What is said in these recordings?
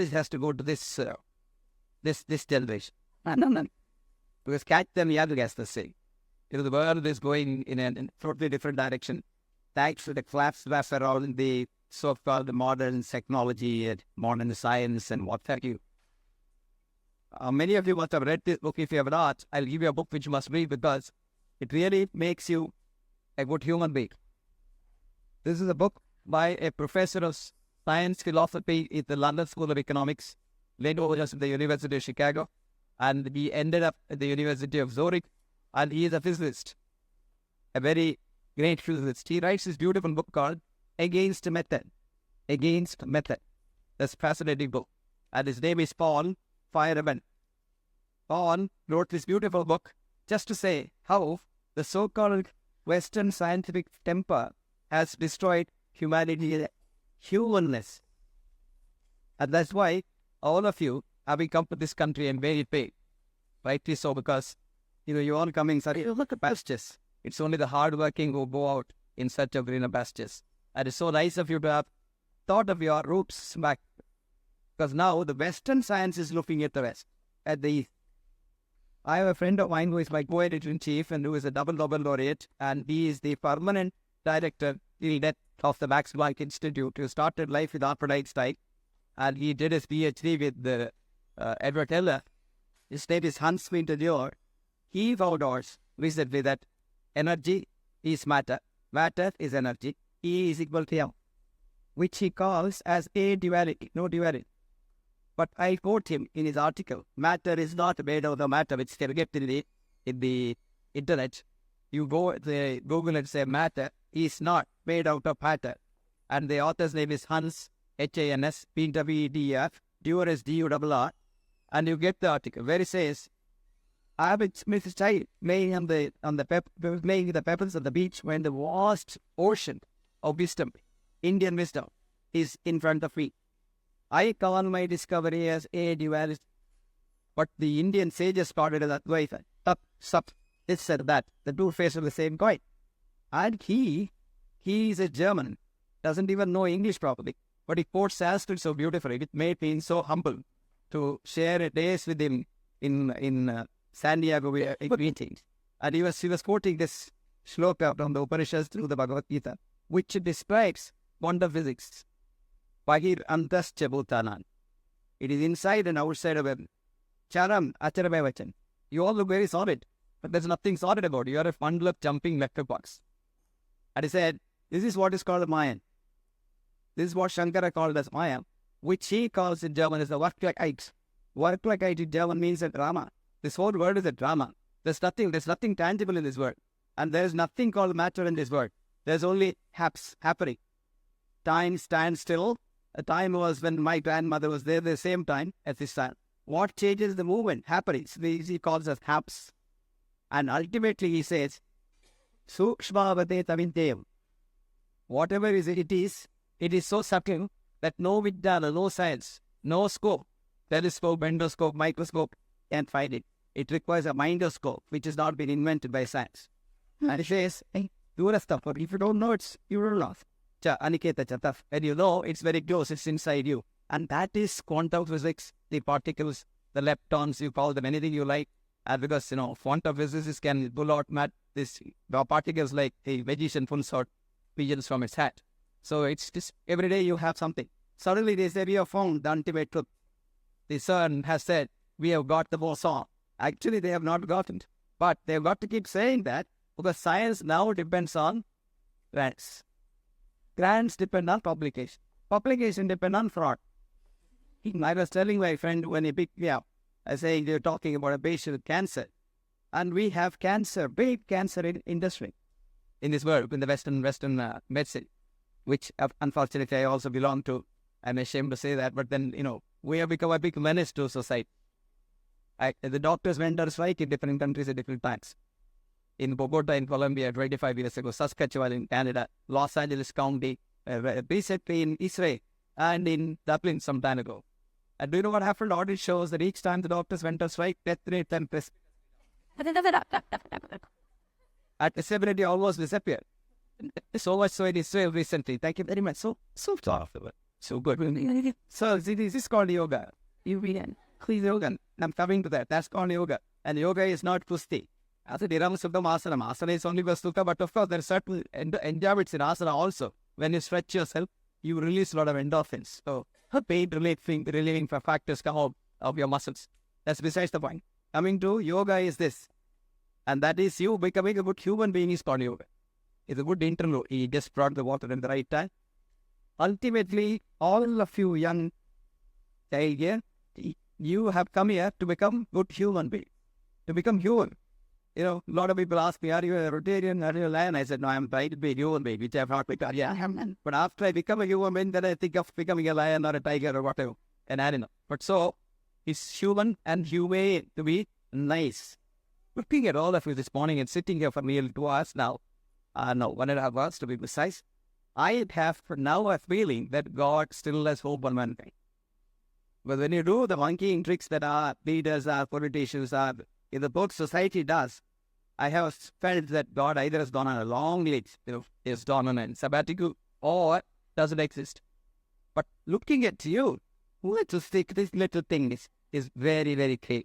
this has to go to this generation. No. Because catch them young, as they say. The world is going in a totally different direction. Thanks to the collapse around the so-called modern technology and modern science and what have you. Many of you must have read this book. If you have not, I'll give you a book which you must read because it really makes you a good human being. This is a book by a professor of science philosophy at the London School of Economics, later was at the University of Chicago, and he ended up at the University of Zurich, and he is a physicist, a very great physicist. He writes this beautiful book called Against Method. Against Method. That's a fascinating book. And his name is Paul Feyerabend. Paul wrote this beautiful book just to say how the so-called Western scientific temper has destroyed humanity, humanness. And that's why all of you, having come to this country and very paid, rightly so, because you all coming, sorry, look at pastures. It's only the hardworking who go out in search of greener pastures. And it's so nice of you to have thought of your roots back. Because now the Western science is looking at the West, at the East. I have a friend of mine who is my co-editor-in-chief and who is a double Nobel laureate, and he is the permanent director of the Max Planck Institute, who started life with Albert Einstein, and he did his PhD with Edward Teller. His name is Hans Winterthur. He found out recently that energy is matter, matter is energy, E is equal to M, which he calls as a duality, no duality. But I quote him in his article, matter is not made of the matter which can get in the internet. You go to Google and say matter is not made out of matter. And the author's name is Hans, H-A-N-S, P-W-E-D-F, Dewar is D-U-R-R, and you get the article where it says, I have Smith's child laying the pebbles on the beach when the vast ocean of wisdom, Indian wisdom, is in front of me. I call my discovery as a duality. But the Indian sages started that way, up, sup, this and that, the two faces of the same coin. And he is a German, doesn't even know English properly, but he quotes Sanskrit so beautifully. It made me so humble to share a days with him in San Diego meetings. And he was quoting this shloka from the Upanishads through the Bhagavad Gita, which describes quantum physics. Bahir antascha bhutanan. It is inside and outside of him. Charam acharabhavachan. You all look very solid, but there's nothing solid about you. You are a bundle of jumping letterbox. And he said, this is what is called Mayan. This is what Shankara called as Maya, which he calls in German as the Wirklichkeit. Wirklichkeit in German means a drama. This whole word is a drama. There's nothing tangible in this word. And there's nothing called matter in this word. There's only happening. Time stands still. A time was when my grandmother was there the same time as this time. What changes the movement? Happenings. He calls us haps. And ultimately he says, Sukshmavate tavintev. Whatever it is so subtle that no Vijnana, no science, no scope, telescope, endoscope, microscope can't find it. It requires a mindoscope, which has not been invented by science. And he says, hey, do the stuff, but if you don't know, you don't know. Aniketa Chataf. And you know, it's very close, it's inside you. And that is quantum physics, the particles, the leptons, you call them anything you like. Because, quantum physicists can pull out the particles like a magician pulls out pigeons from his hat. So it's just every day you have something. Suddenly they say we have found the ultimate truth. The CERN has said we have got the boson. Actually, they have not gotten. But they have got to keep saying that because science now depends on grants. Grants depend on publication. Publication depend on fraud. I was telling my friend when he picked me up, I was saying they're talking about a patient with cancer. And we have cancer, big cancer in industry in this world, in the Western medicine, which unfortunately I also belong to. I'm ashamed to say that, but then, we have become a big menace to society. The doctors went on strike in different countries at different times. In Bogota, in Colombia, 25 years ago, Saskatchewan in Canada, Los Angeles County, recently in Israel, and in Dublin some time ago. And do you know what happened? Audit shows that each time the doctors went on strike, death rate and accessibility almost disappeared. So much so in Israel recently. Thank you very much. So tough. So good. So this is called yoga. Please yoga. I'm coming to that. That's called yoga. And yoga is not kusti. As a Dhiram Sukham asana. Asana is only for sukha, but of course there are certain enjoyments in asana also. When you stretch yourself, you release a lot of endorphins. So pain relieving factors come out of your muscles. That's besides the point. Coming to yoga is this. And that is you becoming a good human being is called yoga. It's a good interlude. He just brought the water in the right time. Ultimately, all of you young child here, you have come here to become good human being. To become human. You know, a lot of people ask me, are you a Rotarian, are you a lion? I said, no, I'm trying to be a human being, which I have not become. Yeah, but after I become a human being, then I think of becoming a lion or a tiger or whatever, an animal. But so, it's human and humane to be nice. Looking at all of you this morning and sitting here for nearly 2 hours now, no, 1.5 hours to be precise, I have for now a feeling that God still has hope on mankind. But when you do the monkeying tricks that our leaders, our politicians, in the both society does, I have felt that God either has gone on a long leash, is gone on a sabbatical, or doesn't exist. But looking at you, let's just take this little thing is very, very clear.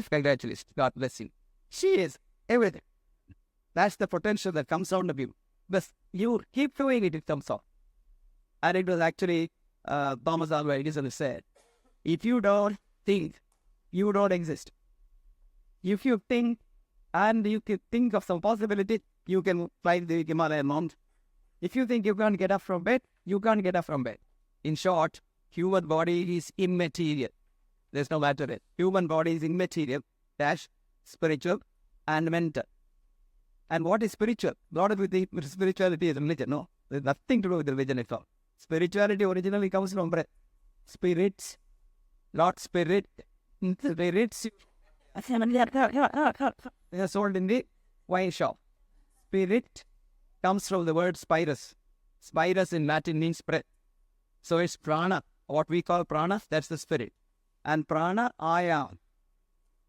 Congratulations. God bless you. She is everything. That's the potential that comes out of you. But you keep doing it, it comes out. And it was actually Thomas Alva Edison said, if you don't think, you don't exist. If you think and you can think of some possibility, you can climb the Himalayan mountain. If you think you can't get up from bed, you can't get up from bed. In short, human body is immaterial. There's no matter in it. Human body is immaterial, spiritual and mental. And what is spiritual? A lot of you think spirituality is religion. No, there's nothing to do with religion at all. Spirituality originally comes from breath. Spirits, not spirit. Spirits. They are sold in the wine shop. Spirit comes from the word spirus. Spirus in Latin means breath. So it's prana. What we call prana, that's the spirit. And prana, I am.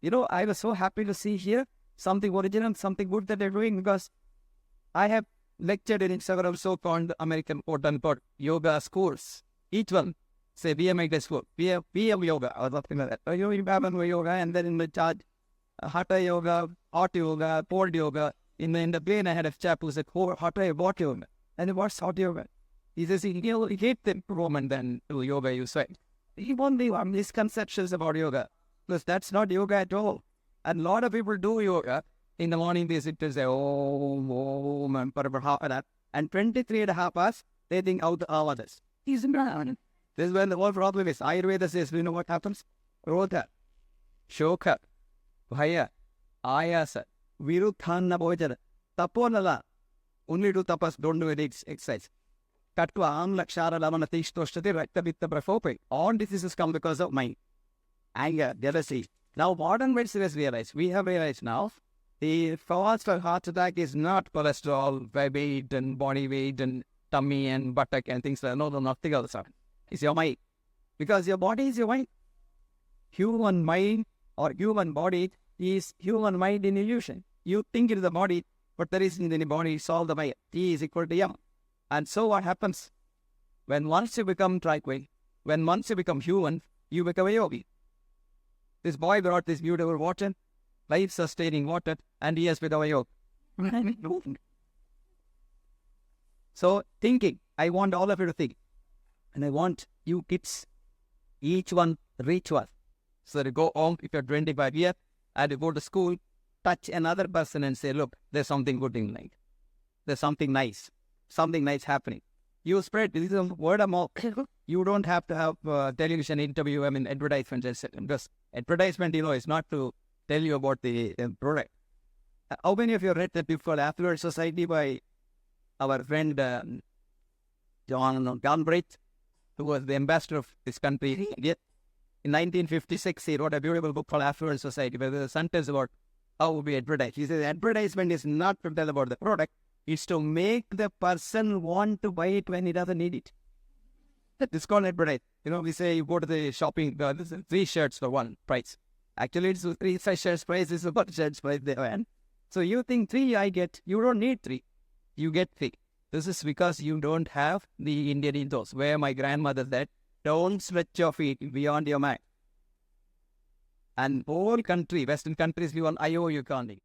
You know, I was so happy to see here something original, something good that they're doing, because I have lectured in several so-called American quote-unquote yoga schools. Each one, say bmhegde school, PM yoga or something like that. You have yoga, and then in the charge, hatha yoga, hot yoga, cold yoga. In the plane, I had a chap who said, hatha, what yoga? And what's hot yoga? He says, he hate the improvement than do yoga, you say. He won't be misconceptions about yoga, because that's not yoga at all. And a lot of people do yoga. In the morning, they sit and say, oh, and for about half an hour. And 23.5 hours, they think out the others. He's in. This is when the whole problem is. Ayurveda says, you know what happens? Rota, Shoka, Bhaya, Ayasa, Virutthana Bhojana, Taponala. Only do tapas, don't do any exercise. Katva, Amlakshara, Lamana, Tishtoshtati, Rakta, Vitta, Prafope. All diseases come because of mind, anger, jealousy. Now, modern medicine has realized, we have realized now, the cause for heart attack is not cholesterol, weight, and body weight, and tummy, and buttock, and things like that. No, nothing else. It's your mind. Because your body is your mind. Human mind or human body is human mind in illusion. You think it is the body, but there isn't any body, it's all the mind. T is equal to M. And so what happens? When once you become tranquil, when once you become human, you become a yogi. This boy brought this beautiful water, life-sustaining water, and he has become a yogi. So thinking, I want all of you to think. And I want you kids, each one ritual. So that you go home, if you're 25 years, and you go to school, touch another person and say, look, there's something good in life. There's something nice happening. You spread, this is a word of mouth. You don't have to have television interview, advertisement, etc. Because advertisement, is not to tell you about the product. How many of you read that book called Affluent Society by our friend John Galbraith, who was the ambassador of this country in India? In 1956, he wrote a beautiful book called Affluent Society, where there's a sentence about how we advertise. He says, advertisement is not to tell about the product, it's to make the person want to buy it when he doesn't need it. It's called advertise. We say you go to the shopping, this is 3 shirts for 1 price. Actually, it's 3 shirts price, is 1 shirt's price there. So you think 3 I get, you don't need 3. You get 3. This is because you don't have the Indian ethos, where my grandmother said, don't stretch your feet beyond your mind. And all country, Western countries live on I-O economy.